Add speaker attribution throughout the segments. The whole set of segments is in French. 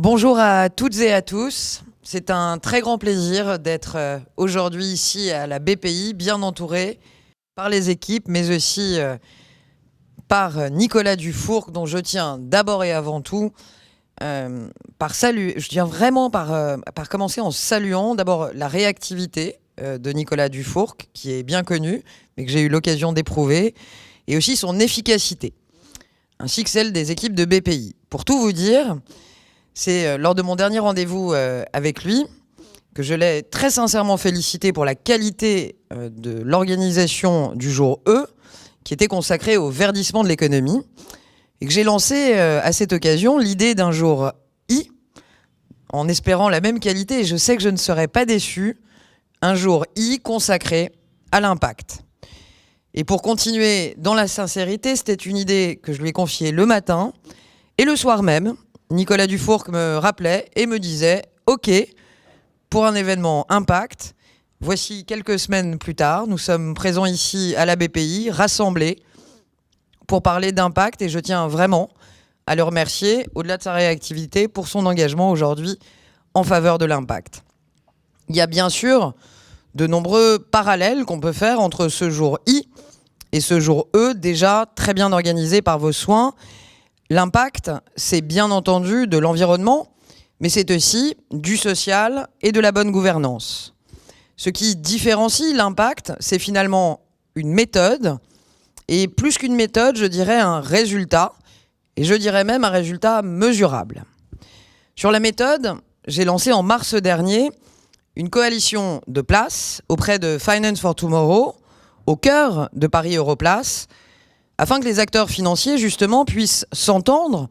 Speaker 1: Bonjour à toutes et à tous. C'est un très grand plaisir d'être aujourd'hui ici à la BPI, bien entouré par les équipes, mais aussi par Nicolas Dufourcq, dont je tiens d'abord et avant tout je tiens vraiment par commencer en saluant d'abord la réactivité de Nicolas Dufourcq, qui est bien connu, mais que j'ai eu l'occasion d'éprouver, et aussi son efficacité, ainsi que celle des équipes de BPI. Pour tout vous dire, c'est lors de mon dernier rendez-vous avec lui que je l'ai très sincèrement félicité pour la qualité de l'organisation du jour E, qui était consacré au verdissement de l'économie, et que j'ai lancé à cette occasion l'idée d'un jour I, en espérant la même qualité, et je sais que je ne serai pas déçu, un jour I consacré à l'impact. Et pour continuer dans la sincérité, c'était une idée que je lui ai confiée le matin, et le soir même, Nicolas Dufourcq me rappelait et me disait « Ok, pour un événement impact, voici quelques semaines plus tard, nous sommes présents ici à la BPI, rassemblés, pour parler d'impact, et je tiens vraiment à le remercier, au-delà de sa réactivité, pour son engagement aujourd'hui en faveur de l'impact. Il y a bien sûr de nombreux parallèles qu'on peut faire entre ce jour I et ce jour E, déjà très bien organisé par vos soins. L'impact, c'est bien entendu de l'environnement, mais c'est aussi du social et de la bonne gouvernance. Ce qui différencie l'impact, c'est finalement une méthode, et plus qu'une méthode, je dirais un résultat, et je dirais même un résultat mesurable. Sur la méthode, j'ai lancé en mars dernier une coalition de places auprès de Finance for Tomorrow, au cœur de Paris Europlace, afin que les acteurs financiers, justement, puissent s'entendre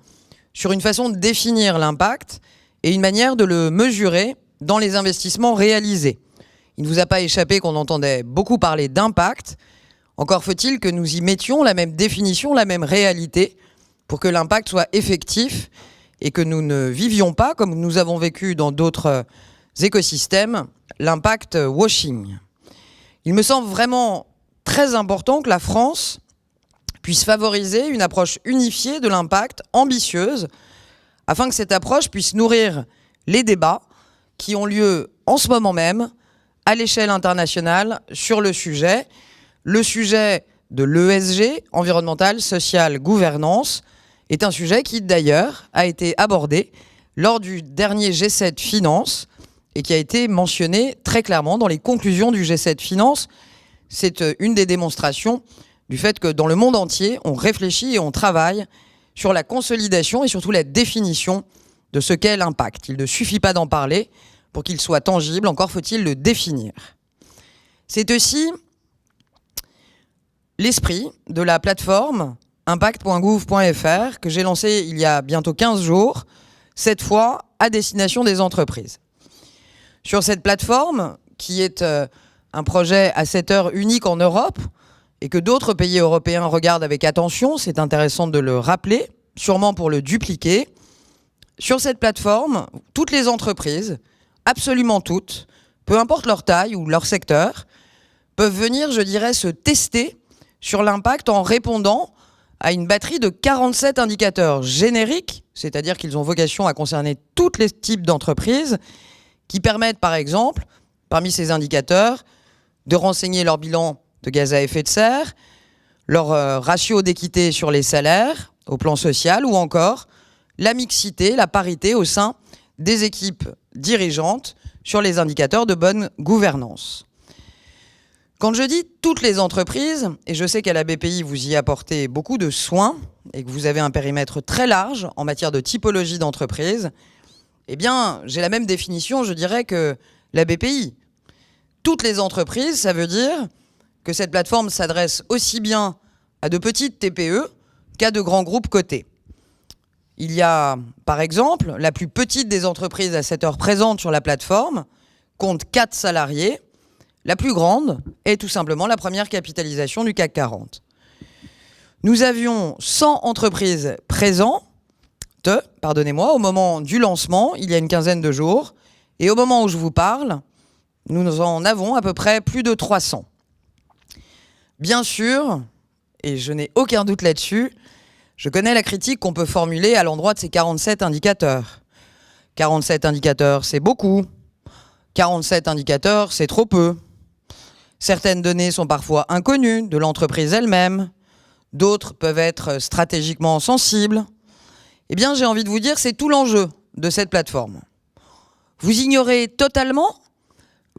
Speaker 1: sur une façon de définir l'impact et une manière de le mesurer dans les investissements réalisés. Il ne vous a pas échappé qu'on entendait beaucoup parler d'impact. Encore faut-il que nous y mettions la même définition, la même réalité, pour que l'impact soit effectif et que nous ne vivions pas, comme nous avons vécu dans d'autres écosystèmes, l'impact washing. Il me semble vraiment très important que la France puisse favoriser une approche unifiée de l'impact, ambitieuse, afin que cette approche puisse nourrir les débats qui ont lieu en ce moment même à l'échelle internationale sur le sujet de l'ESG, environnemental, social, gouvernance, est un sujet qui d'ailleurs a été abordé lors du dernier G7 Finance et qui a été mentionné très clairement dans les conclusions du G7 Finance. C'est une des démonstrations du fait que dans le monde entier, on réfléchit et on travaille sur la consolidation et surtout la définition de ce qu'est l'impact. Il ne suffit pas d'en parler pour qu'il soit tangible, encore faut-il le définir. C'est aussi l'esprit de la plateforme impact.gouv.fr que j'ai lancée il y a bientôt 15 jours, cette fois à destination des entreprises. Sur cette plateforme, qui est un projet à cette heure unique en Europe, et que d'autres pays européens regardent avec attention, c'est intéressant de le rappeler, sûrement pour le dupliquer. Sur cette plateforme, toutes les entreprises, absolument toutes, peu importe leur taille ou leur secteur, peuvent venir, je dirais, se tester sur l'impact en répondant à une batterie de 47 indicateurs génériques, c'est-à-dire qu'ils ont vocation à concerner tous les types d'entreprises, qui permettent, par exemple, parmi ces indicateurs, de renseigner leur bilan de gaz à effet de serre, leur ratio d'équité sur les salaires au plan social, ou encore la mixité, la parité au sein des équipes dirigeantes sur les indicateurs de bonne gouvernance. Quand je dis toutes les entreprises, et je sais qu'à la BPI vous y apportez beaucoup de soins et que vous avez un périmètre très large en matière de typologie d'entreprise, eh bien j'ai la même définition, je dirais, que la BPI. Toutes les entreprises, ça veut dire que cette plateforme s'adresse aussi bien à de petites TPE qu'à de grands groupes cotés. Il y a, par exemple, la plus petite des entreprises à cette heure présente sur la plateforme, compte 4 salariés. La plus grande est tout simplement la première capitalisation du CAC 40. Nous avions 100 entreprises présentes, au moment du lancement, il y a une quinzaine de jours, et au moment où je vous parle, nous en avons à peu près plus de 300. Bien sûr, et je n'ai aucun doute là-dessus, je connais la critique qu'on peut formuler à l'endroit de ces 47 indicateurs. 47 indicateurs, c'est beaucoup. 47 indicateurs, c'est trop peu. Certaines données sont parfois inconnues de l'entreprise elle-même. D'autres peuvent être stratégiquement sensibles. Eh bien, j'ai envie de vous dire, c'est tout l'enjeu de cette plateforme. Vous ignorez totalement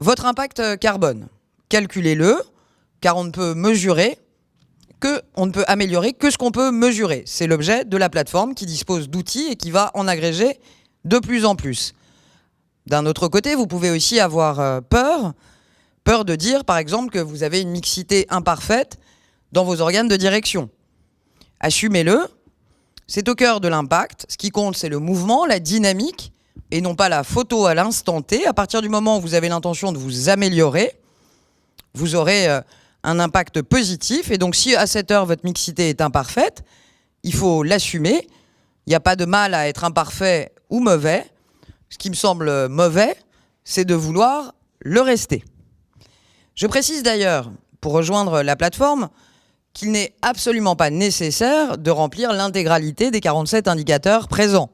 Speaker 1: votre impact carbone. Calculez-le, car on ne peut améliorer que ce qu'on peut mesurer. C'est l'objet de la plateforme qui dispose d'outils et qui va en agréger de plus en plus. D'un autre côté, vous pouvez aussi avoir peur de dire, par exemple, que vous avez une mixité imparfaite dans vos organes de direction. Assumez-le, c'est au cœur de l'impact. Ce qui compte, c'est le mouvement, la dynamique, et non pas la photo à l'instant T. À partir du moment où vous avez l'intention de vous améliorer, vous aurez un impact positif. Et donc, si à cette heure, votre mixité est imparfaite, il faut l'assumer. Il n'y a pas de mal à être imparfait ou mauvais. Ce qui me semble mauvais, c'est de vouloir le rester. Je précise d'ailleurs, pour rejoindre la plateforme, qu'il n'est absolument pas nécessaire de remplir l'intégralité des 47 indicateurs présents.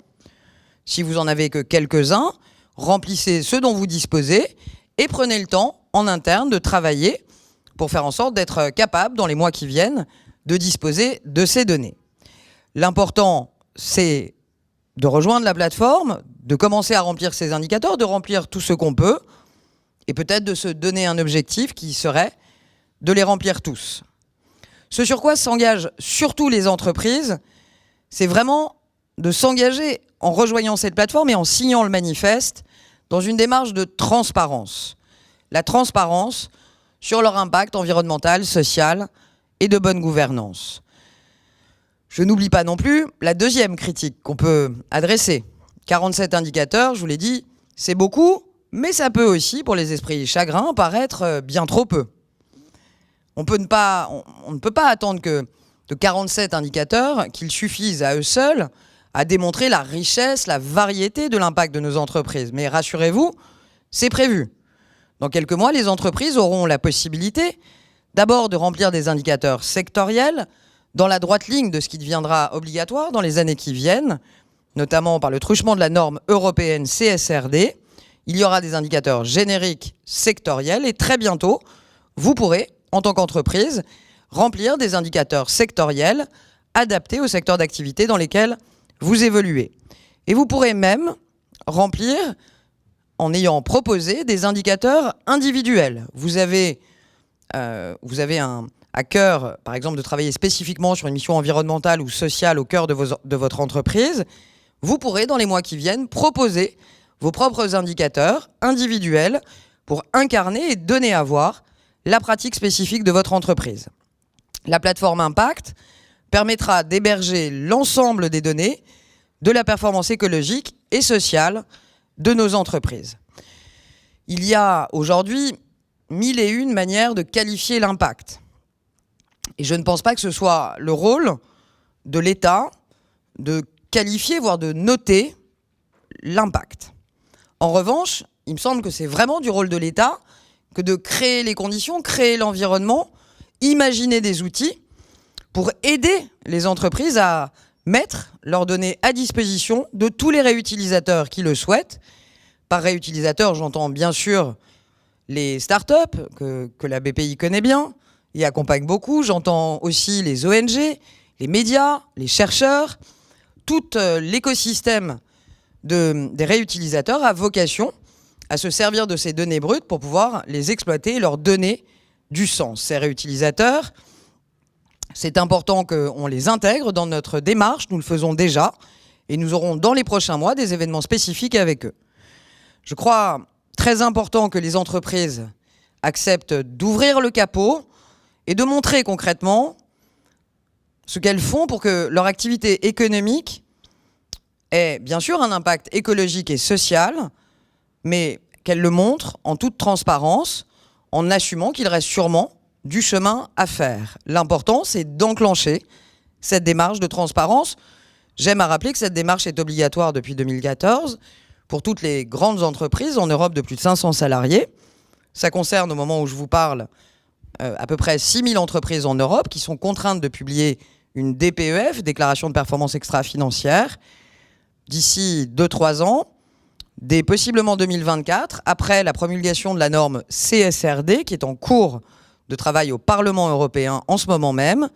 Speaker 1: Si vous en avez que quelques-uns, remplissez ceux dont vous disposez et prenez le temps en interne de travailler pour faire en sorte d'être capable, dans les mois qui viennent, de disposer de ces données. L'important, c'est de rejoindre la plateforme, de commencer à remplir ces indicateurs, de remplir tout ce qu'on peut, et peut-être de se donner un objectif qui serait de les remplir tous. Ce sur quoi s'engagent surtout les entreprises, c'est vraiment de s'engager en rejoignant cette plateforme et en signant le manifeste dans une démarche de transparence. La transparence sur leur impact environnemental, social et de bonne gouvernance. Je n'oublie pas non plus la deuxième critique qu'on peut adresser. 47 indicateurs, je vous l'ai dit, c'est beaucoup, mais ça peut aussi, pour les esprits chagrins, paraître bien trop peu. On ne peut pas attendre que de 47 indicateurs qu'ils suffisent à eux seuls à démontrer la richesse, la variété de l'impact de nos entreprises. Mais rassurez-vous, c'est prévu. Dans quelques mois, les entreprises auront la possibilité d'abord de remplir des indicateurs sectoriels dans la droite ligne de ce qui deviendra obligatoire dans les années qui viennent, notamment par le truchement de la norme européenne CSRD. Il y aura des indicateurs génériques sectoriels et très bientôt, vous pourrez, en tant qu'entreprise, remplir des indicateurs sectoriels adaptés au secteur d'activité dans lesquels vous évoluez. Et vous pourrez même remplir, en ayant proposé, des indicateurs individuels. Vous avez à cœur, par exemple, de travailler spécifiquement sur une mission environnementale ou sociale au cœur de votre entreprise. Vous pourrez, dans les mois qui viennent, proposer vos propres indicateurs individuels pour incarner et donner à voir la pratique spécifique de votre entreprise. La plateforme Impact permettra d'héberger l'ensemble des données de la performance écologique et sociale de nos entreprises. Il y a aujourd'hui 1001 manières de qualifier l'impact. Et je ne pense pas que ce soit le rôle de l'État de qualifier, voire de noter l'impact. En revanche, il me semble que c'est vraiment du rôle de l'État que de créer les conditions, créer l'environnement, imaginer des outils pour aider les entreprises à mettre leurs données à disposition de tous les réutilisateurs qui le souhaitent. Par réutilisateurs, j'entends bien sûr les startups que la BPI connaît bien et accompagne beaucoup. J'entends aussi les ONG, les médias, les chercheurs. Tout l'écosystème des réutilisateurs a vocation à se servir de ces données brutes pour pouvoir les exploiter et leur donner du sens. Ces réutilisateurs, c'est important qu'on les intègre dans notre démarche, nous le faisons déjà, et nous aurons dans les prochains mois des événements spécifiques avec eux. Je crois très important que les entreprises acceptent d'ouvrir le capot et de montrer concrètement ce qu'elles font pour que leur activité économique ait bien sûr un impact écologique et social, mais qu'elles le montrent en toute transparence, en assumant qu'il reste sûrement du chemin à faire. L'important, c'est d'enclencher cette démarche de transparence. J'aime à rappeler que cette démarche est obligatoire depuis 2014 pour toutes les grandes entreprises en Europe de plus de 500 salariés. Ça concerne, au moment où je vous parle, à peu près 6000 entreprises en Europe qui sont contraintes de publier une DPEF, déclaration de performance extra-financière. D'ici 2-3 ans, Dès possiblement 2024, après la promulgation de la norme CSRD, qui est en cours de travail au Parlement européen en ce moment même,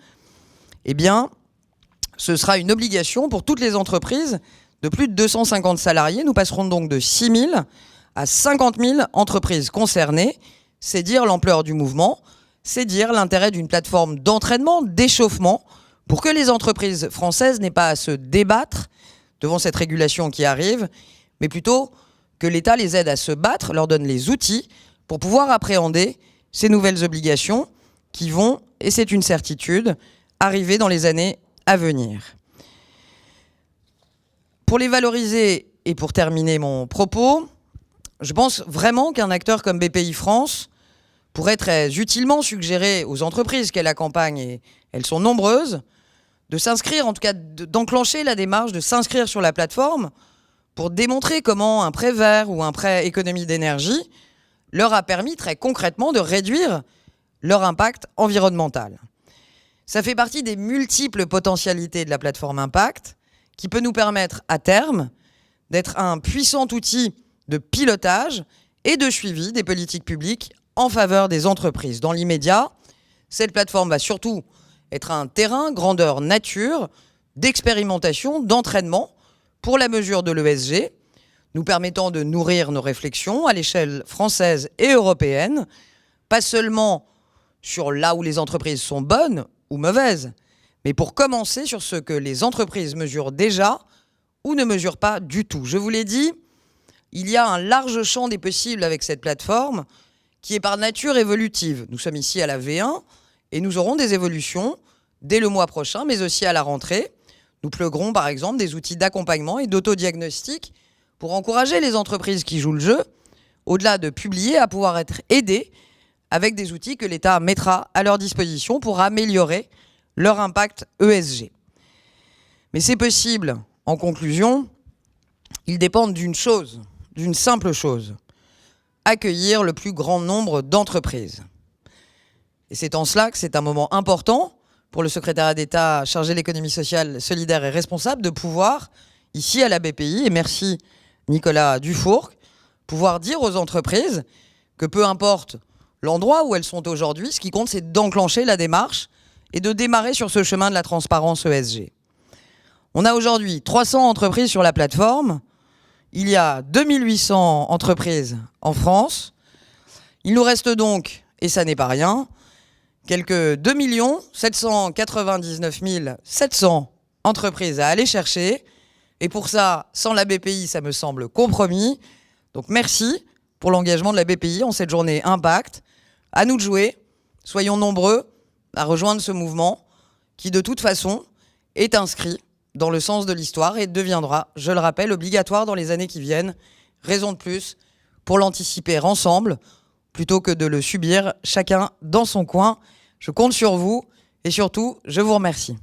Speaker 1: eh bien, ce sera une obligation pour toutes les entreprises de plus de 250 salariés. Nous passerons donc de 6 000 à 50 000 entreprises concernées. C'est dire l'ampleur du mouvement, c'est dire l'intérêt d'une plateforme d'entraînement, d'échauffement, pour que les entreprises françaises n'aient pas à se débattre devant cette régulation qui arrive, mais plutôt que l'État les aide à se battre, leur donne les outils pour pouvoir appréhender ces nouvelles obligations qui vont, et c'est une certitude, arriver dans les années à venir. Pour les valoriser et pour terminer mon propos, je pense vraiment qu'un acteur comme BPI France pourrait très utilement suggérer aux entreprises qu'elle accompagne, et elles sont nombreuses, de s'inscrire, en tout cas d'enclencher la démarche de s'inscrire sur la plateforme pour démontrer comment un prêt vert ou un prêt économie d'énergie leur a permis très concrètement de réduire leur impact environnemental. Ça fait partie des multiples potentialités de la plateforme Impact qui peut nous permettre à terme d'être un puissant outil de pilotage et de suivi des politiques publiques en faveur des entreprises. Dans l'immédiat, cette plateforme va surtout être un terrain grandeur nature d'expérimentation, d'entraînement pour la mesure de l'ESG, nous permettant de nourrir nos réflexions à l'échelle française et européenne, pas seulement sur là où les entreprises sont bonnes ou mauvaises, mais pour commencer sur ce que les entreprises mesurent déjà ou ne mesurent pas du tout. Je vous l'ai dit, il y a un large champ des possibles avec cette plateforme qui est par nature évolutive. Nous sommes ici à la V1 et nous aurons des évolutions dès le mois prochain, mais aussi à la rentrée. Nous pluguerons par exemple des outils d'accompagnement et d'autodiagnostic pour encourager les entreprises qui jouent le jeu, au-delà de publier, à pouvoir être aidées avec des outils que l'État mettra à leur disposition pour améliorer leur impact ESG. Mais c'est possible, en conclusion, ils dépendent d'une chose, d'une simple chose, accueillir le plus grand nombre d'entreprises. Et c'est en cela que c'est un moment important pour le secrétariat d'État chargé de l'économie sociale, solidaire et responsable de pouvoir, ici à la BPI, et merci Nicolas Dufourcq, pouvoir dire aux entreprises que peu importe l'endroit où elles sont aujourd'hui, ce qui compte, c'est d'enclencher la démarche et de démarrer sur ce chemin de la transparence ESG. On a aujourd'hui 300 entreprises sur la plateforme. Il y a 2800 entreprises en France. Il nous reste donc, et ça n'est pas rien, quelques 2 799 700 entreprises à aller chercher. Et pour ça, sans la BPI, ça me semble compromis. Donc merci pour l'engagement de la BPI en cette journée Impact. À nous de jouer. Soyons nombreux à rejoindre ce mouvement qui, de toute façon, est inscrit dans le sens de l'histoire et deviendra, je le rappelle, obligatoire dans les années qui viennent. Raison de plus pour l'anticiper ensemble, plutôt que de le subir chacun dans son coin. Je compte sur vous et surtout, je vous remercie.